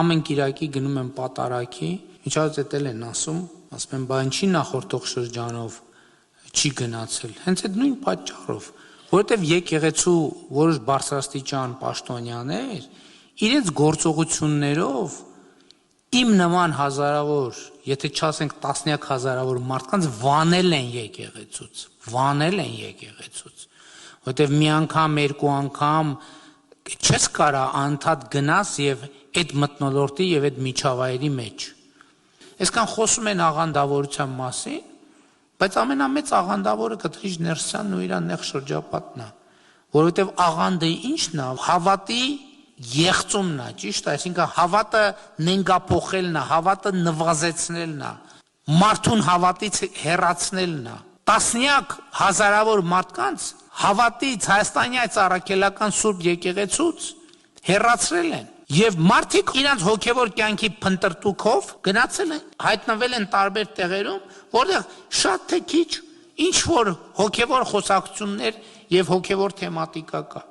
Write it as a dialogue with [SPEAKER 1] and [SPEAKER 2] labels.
[SPEAKER 1] Ամեն կիրակի գնում եմ պատարագի, միջազգ էլ են ասում են, բա ինչի նախորդող շրջանով չի գնացել, հենց այդ նույն պատճառով, որովհետև եկեղեցու որոշ բարձրաստիճան պաշտոնյաներ իրենց գործողություններով իմ նման հազարավոր, եթե չասենք տասնյակ հազարավոր մարդկանց վանել են եկեղեցուց, որովհետև մի անգամ, երկու անգամ չես կարա անդադ գնաս եւ այդ մթնոլորտի եւ այդ միջավայրի մեջ։ Այսքան խոսում են աղանդավորության մասին, բայց ամենամեծ աղանդավորը Կտրիչ Ներսյանն ու իր նեղ շրջապատն է, որովհետեւ աղանդը ի՞նչն է, հավատի եղծումն է, ճիշտ է, այսինքն հավատը նենգափոխելն է, հավատը նվազեցնելն է, մարդուն հավատից հեռացնելն է։ Տասնյակ հազարավոր մարդկանց հավատից հայաստանյաց առաքելական Սուրբ եկեղեցուց հեռացրել են եւ մարդիկ իրենց հոգեվոր կյանքի փնտրտուքով գնացել են, հայտնվել են տարբեր տեղերում, որտեղ շատ թե քիչ ինչ որ հոգեվոր խոսակցություններ եւ հոգեվոր թեմատիկա կա։